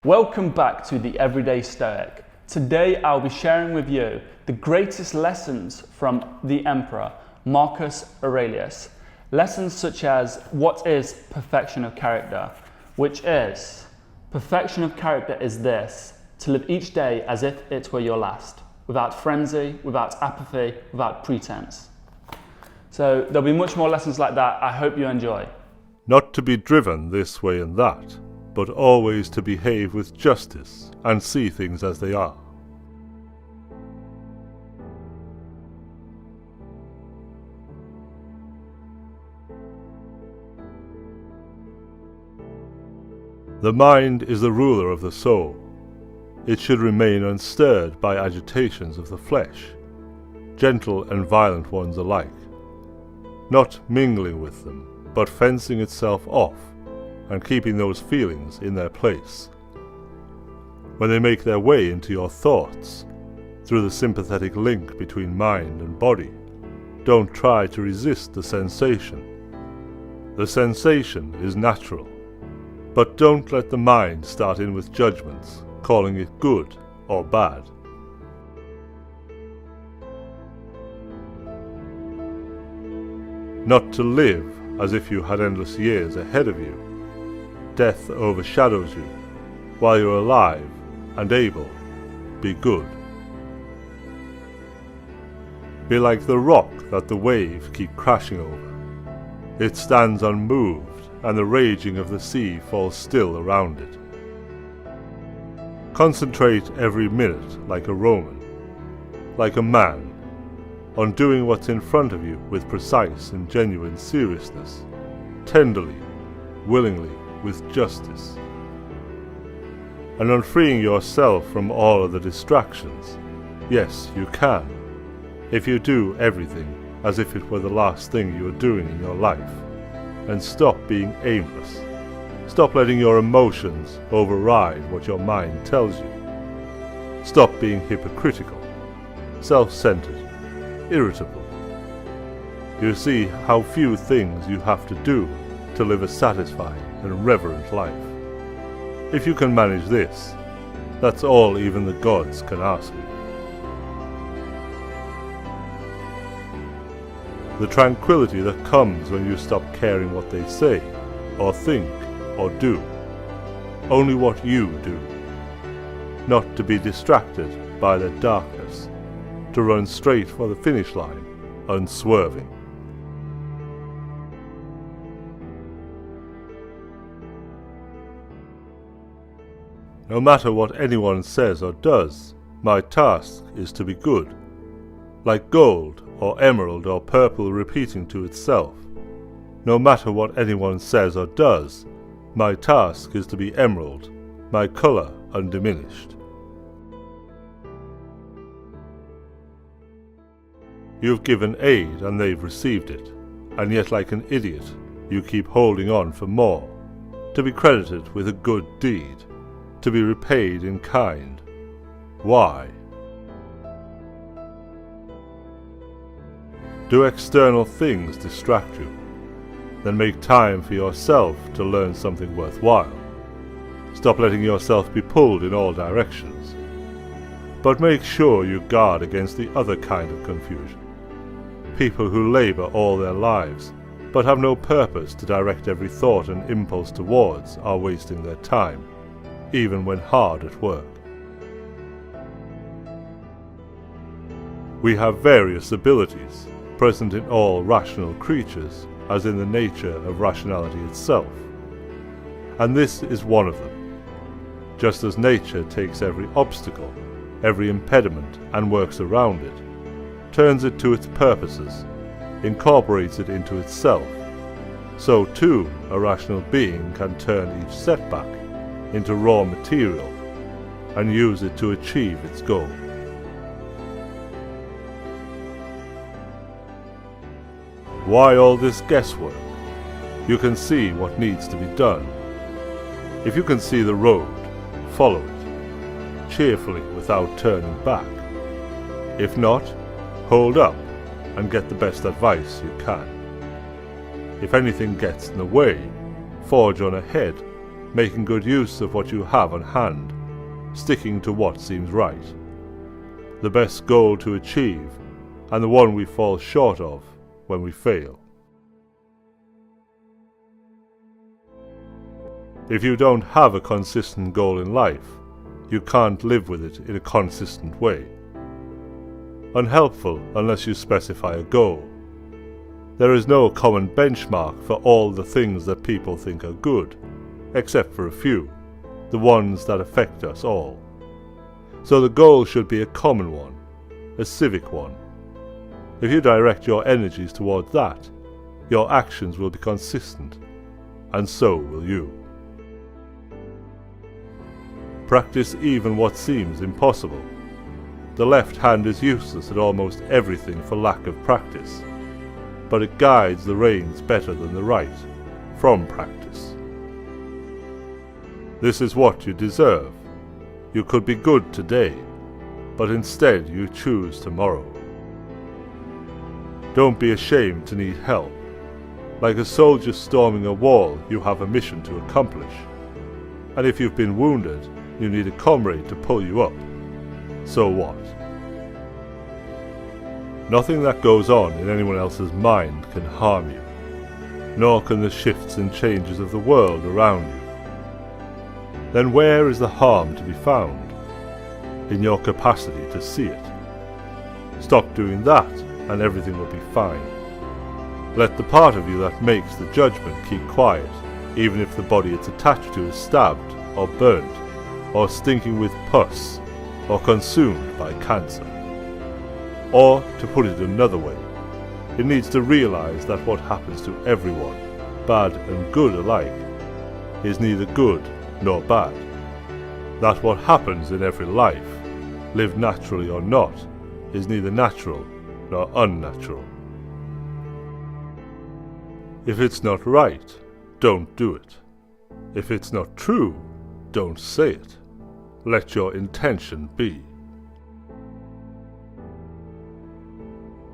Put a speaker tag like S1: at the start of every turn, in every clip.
S1: Welcome back to the Everyday Stoic. Today I'll be sharing with you the greatest lessons from the Emperor Marcus Aurelius. Lessons such as what is perfection of character, which is perfection of character is this: to live each day as if it were your last, without frenzy, without apathy, without pretense. So there'll be much more lessons like that. I hope you enjoy.
S2: Not to be driven this way and that, but always to behave with justice and see things as they are. The mind is the ruler of the soul. It should remain unstirred by agitations of the flesh, gentle and violent ones alike, not mingling with them, but fencing itself off and keeping those feelings in their place. When they make their way into your thoughts, through the sympathetic link between mind and body, don't try to resist the sensation. The sensation is natural, but don't let the mind start in with judgments, calling it good or bad. Not to live as if you had endless years ahead of you. Death overshadows you. While you're alive and able, be good. Be like the rock that the waves keep crashing over. It stands unmoved, and the raging of the sea falls still around it. Concentrate every minute like a Roman, like a man, on doing what's in front of you with precise and genuine seriousness, tenderly, willingly, with justice, and on freeing yourself from all of the distractions. Yes, you can, if you do everything as if it were the last thing you are doing in your life, and stop being aimless. Stop letting your emotions override what your mind tells you. Stop being hypocritical, self-centered, irritable. You see how few things you have to do to live a satisfying and reverent life. If you can manage this, that's all even the gods can ask you. The tranquility that comes when you stop caring what they say, or think, or do. Only what you do. Not to be distracted by their darkness, to run straight for the finish line, unswerving. No matter what anyone says or does, my task is to be good, like gold or emerald or purple repeating to itself. No matter what anyone says or does, my task is to be emerald, my colour undiminished. You've given aid and they've received it, and yet like an idiot you keep holding on for more, to be credited with a good deed, to be repaid in kind. Why? Do external things distract you? Then make time for yourself to learn something worthwhile. Stop letting yourself be pulled in all directions. But make sure you guard against the other kind of confusion. People who labour all their lives, but have no purpose to direct every thought and impulse towards, are wasting their time, even when hard at work. We have various abilities, present in all rational creatures, as in the nature of rationality itself. And this is one of them. Just as nature takes every obstacle, every impediment, and works around it, turns it to its purposes, incorporates it into itself, so too a rational being can turn each setback into raw material and use it to achieve its goal. Why all this guesswork? You can see what needs to be done. If you can see the road, follow it, cheerfully without turning back. If not, hold up and get the best advice you can. If anything gets in the way, forge on ahead, making good use of what you have on hand, sticking to what seems right. The best goal to achieve, and the one we fall short of when we fail. If you don't have a consistent goal in life, you can't live with it in a consistent way. Unhelpful unless you specify a goal. There is no common benchmark for all the things that people think are good, except for a few, the ones that affect us all. So the goal should be a common one, a civic one. If you direct your energies towards that, your actions will be consistent, and so will you. Practice even what seems impossible. The left hand is useless at almost everything for lack of practice, but it guides the reins better than the right, from practice. This is what you deserve. You could be good today, but instead you choose tomorrow. Don't be ashamed to need help. Like a soldier storming a wall, you have a mission to accomplish. And if you've been wounded, you need a comrade to pull you up. So what? Nothing that goes on in anyone else's mind can harm you, nor can the shifts and changes of the world around you. Then where is the harm to be found? In your capacity to see it. Stop doing that, and everything will be fine. Let the part of you that makes the judgment keep quiet, even if the body it's attached to is stabbed, or burnt, or stinking with pus, or consumed by cancer. Or, to put it another way, it needs to realize that what happens to everyone, bad and good alike, is neither good nor bad. That what happens in every life, lived naturally or not, is neither natural nor unnatural. If it's not right, don't do it. If it's not true, don't say it. Let your intention be.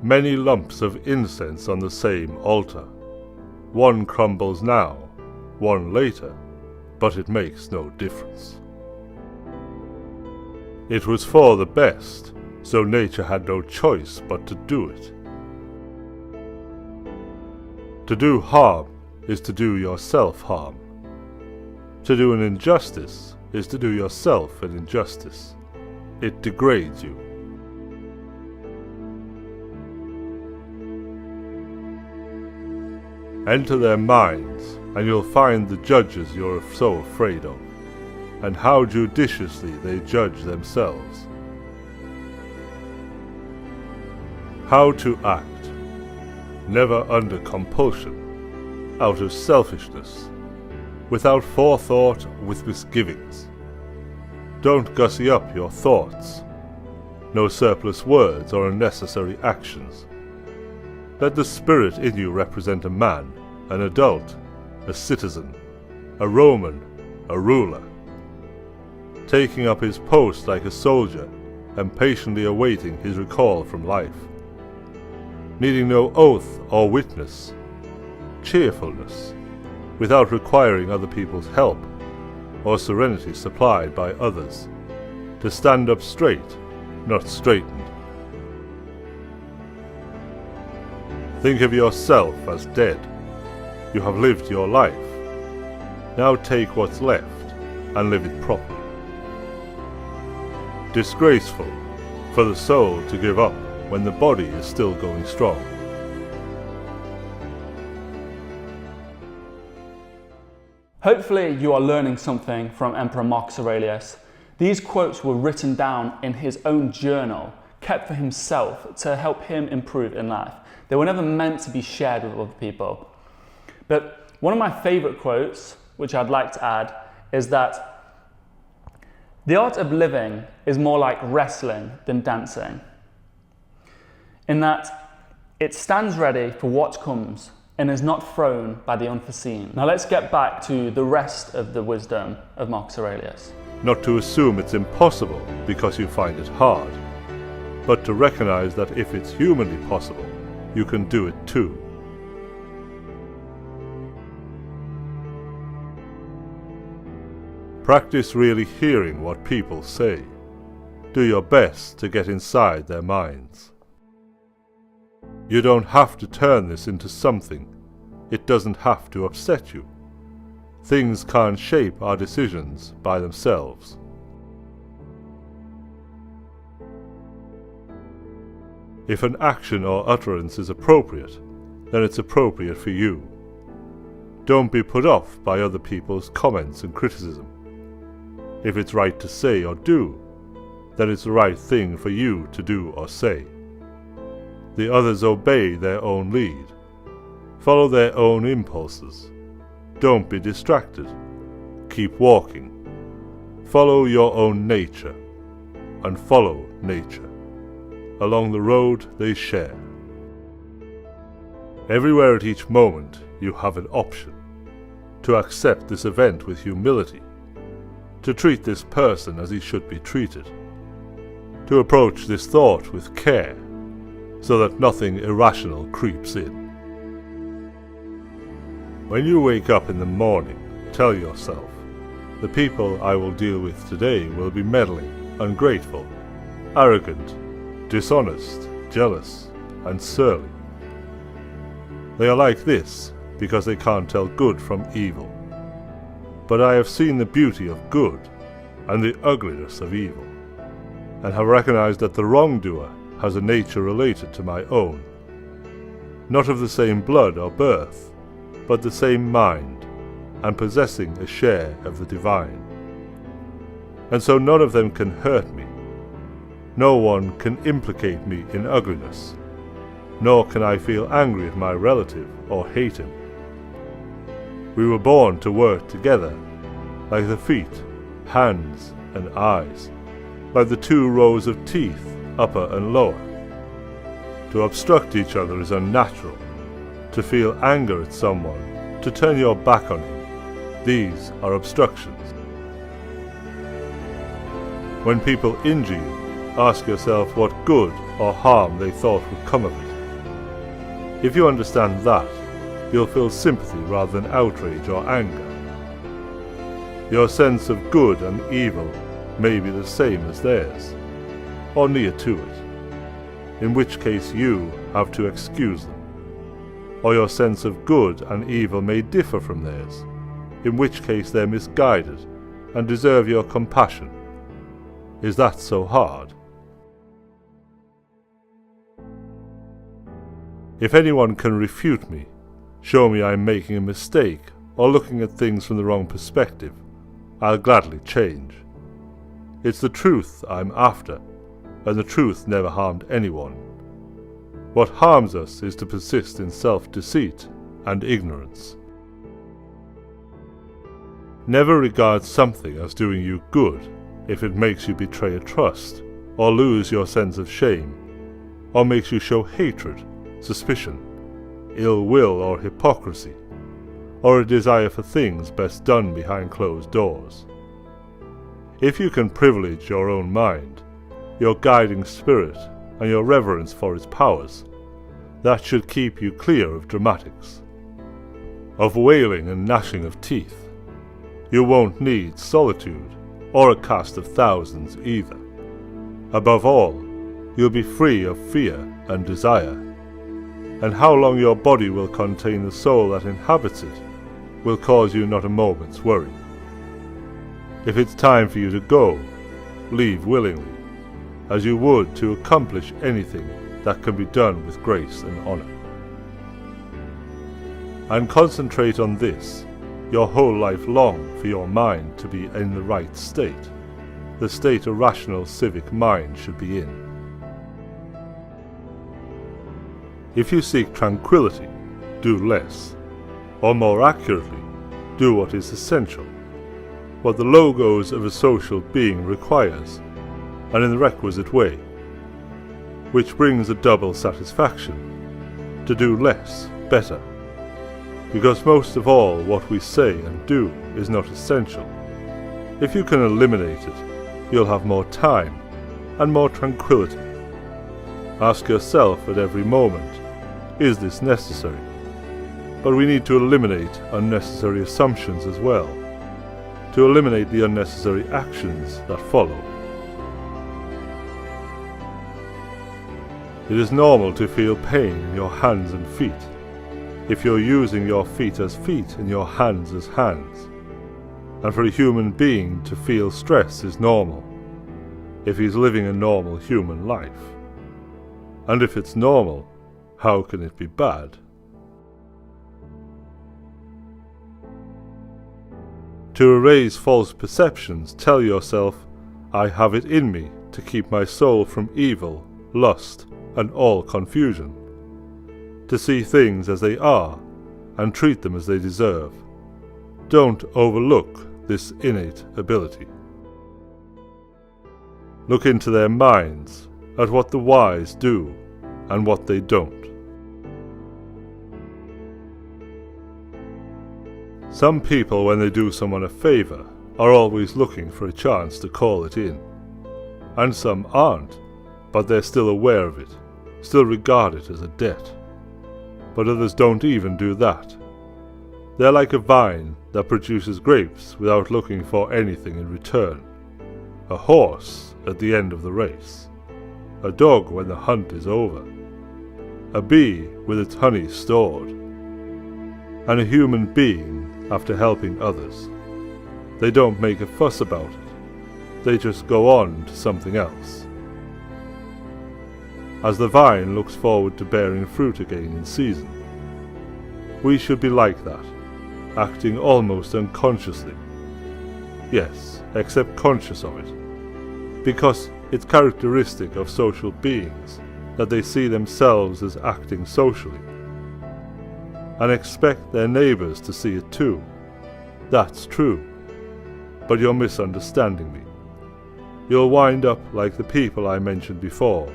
S2: Many lumps of incense on the same altar. One crumbles now, one later, but it makes no difference. It was for the best, so nature had no choice but to do it. To do harm is to do yourself harm. To do an injustice is to do yourself an injustice. It degrades you. Enter their minds, and you'll find the judges you're so afraid of, and how judiciously they judge themselves. How to act. Never under compulsion, out of selfishness, without forethought, with misgivings. Don't gussy up your thoughts. No surplus words or unnecessary actions. Let the spirit in you represent a man, an adult, a citizen, a Roman, a ruler, taking up his post like a soldier and patiently awaiting his recall from life, needing no oath or witness, cheerfulness, without requiring other people's help or serenity supplied by others, to stand up straight, not straightened. Think of yourself as dead. You have lived your life. Now take what's left and live it properly. Disgraceful for the soul to give up when the body is still going strong.
S1: Hopefully you are learning something from Emperor Marcus Aurelius. These quotes were written down in his own journal, kept for himself to help him improve in life. They were never meant to be shared with other people. But one of my favourite quotes, which I'd like to add, is that the art of living is more like wrestling than dancing, in that it stands ready for what comes and is not thrown by the unforeseen. Now let's get back to the rest of the wisdom of Marcus Aurelius.
S2: Not to assume it's impossible because you find it hard, but to recognize that if it's humanly possible, you can do it too. Practice really hearing what people say. Do your best to get inside their minds. You don't have to turn this into something. It doesn't have to upset you. Things can't shape our decisions by themselves. If an action or utterance is appropriate, then it's appropriate for you. Don't be put off by other people's comments and criticism. If it's right to say or do, then it's the right thing for you to do or say. The others obey their own lead. Follow their own impulses. Don't be distracted. Keep walking. Follow your own nature, and follow nature. Along the road they share. Everywhere at each moment you have an option. To accept this event with humility. To treat this person as he should be treated. To approach this thought with care, so that nothing irrational creeps in. When you wake up in the morning, tell yourself, the people I will deal with today will be meddling, ungrateful, arrogant, dishonest, jealous, and surly. They are like this because they can't tell good from evil. But I have seen the beauty of good and the ugliness of evil, and have recognized that the wrongdoer has a nature related to my own, not of the same blood or birth, but the same mind, and possessing a share of the divine. And so none of them can hurt me. No one can implicate me in ugliness, nor can I feel angry at my relative or hate him. We were born to work together, like the feet, hands, and eyes, like the two rows of teeth, upper and lower. To obstruct each other is unnatural. To feel anger at someone, to turn your back on him, these are obstructions. When people injure you, ask yourself what good or harm they thought would come of it. If you understand that, you'll feel sympathy rather than outrage or anger. Your sense of good and evil may be the same as theirs, or near to it, in which case you have to excuse them. Or your sense of good and evil may differ from theirs, in which case they're misguided and deserve your compassion. Is that so hard? If anyone can refute me, show me I'm making a mistake or looking at things from the wrong perspective, I'll gladly change. It's the truth I'm after, and the truth never harmed anyone. What harms us is to persist in self-deceit and ignorance. Never regard something as doing you good if it makes you betray a trust, or lose your sense of shame, or makes you show hatred, suspicion, ill will or hypocrisy, or a desire for things best done behind closed doors. If you can privilege your own mind, your guiding spirit, and your reverence for its powers, that should keep you clear of dramatics, of wailing and gnashing of teeth. You won't need solitude, or a cast of thousands either. Above all, you'll be free of fear and desire, and how long your body will contain the soul that inhabits it will cause you not a moment's worry. If it's time for you to go, leave willingly, as you would to accomplish anything that can be done with grace and honor. And concentrate on this, your whole life long, for your mind to be in the right state, the state a rational civic mind should be in. If you seek tranquility, do less, or more accurately, do what is essential, what the logos of a social being requires, and in the requisite way, which brings a double satisfaction, to do less, better, because most of all what we say and do is not essential. If you can eliminate it, you'll have more time and more tranquility. Ask yourself at every moment, is this necessary? But we need to eliminate unnecessary assumptions as well, to eliminate the unnecessary actions that follow. It is normal to feel pain in your hands and feet, if you're using your feet as feet and your hands as hands. And for a human being to feel stress is normal, if he's living a normal human life. And if it's normal, how can it be bad? To erase false perceptions, tell yourself, I have it in me to keep my soul from evil, lust, and all confusion, to see things as they are and treat them as they deserve. Don't overlook this innate ability. Look into their minds, at what the wise do and what they don't. Some people, when they do someone a favour, are always looking for a chance to call it in. And some aren't, but they're still aware of it, still regard it as a debt. But others don't even do that. They're like a vine that produces grapes without looking for anything in return. A horse at the end of the race. A dog when the hunt is over. A bee with its honey stored. And a human being after helping others. They don't make a fuss about it. They just go on to something else. As the vine looks forward to bearing fruit again in season. We should be like that, acting almost unconsciously. Yes, except conscious of it, because it's characteristic of social beings that they see themselves as acting socially, and expect their neighbours to see it too. That's true, but you're misunderstanding me. You'll wind up like the people I mentioned before,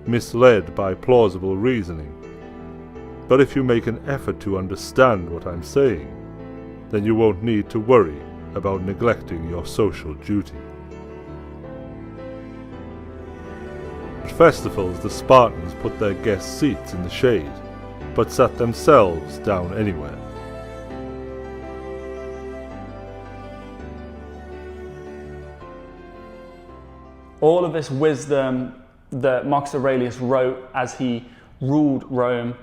S2: misled by plausible reasoning. But if you make an effort to understand what I'm saying, then you won't need to worry about neglecting your social duty. At festivals, the Spartans put their guest seats in the shade, but sat themselves down anywhere.
S1: All of this wisdom that Marcus Aurelius wrote as he ruled Rome,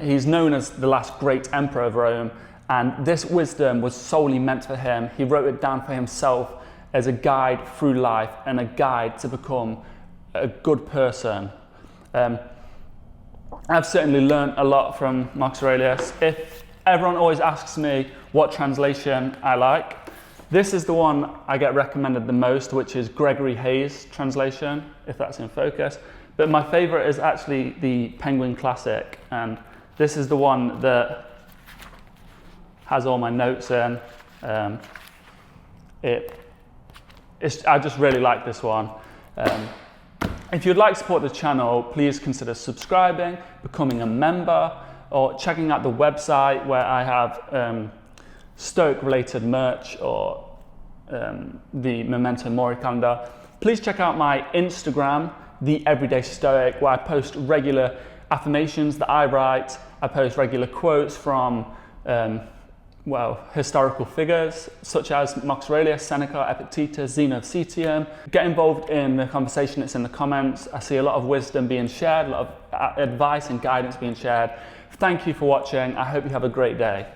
S1: he's known as the last great emperor of Rome, and this wisdom was solely meant for him. He wrote it down for himself as a guide through life and a guide to become a good person. I've certainly learned a lot from Marcus Aurelius. If everyone always asks me what translation I like, this is the one I get recommended the most, which is Gregory Hayes' translation, if that's in focus. But my favourite is actually the Penguin Classic, and this is the one that has all my notes in. I just really like this one. If you'd like to support the channel, please consider subscribing, becoming a member, or checking out the website where I have Stoic related merch or the Memento Mori calendar. Please check out my Instagram, TheEverydayStoic, where I post regular affirmations that I write. I post regular quotes from historical figures such as Marcus Aurelius, Seneca, Epictetus, Zeno of Citium. Get involved in the conversation that's in the comments. I see a lot of wisdom being shared, a lot of advice and guidance being shared. Thank you for watching. I hope you have a great day.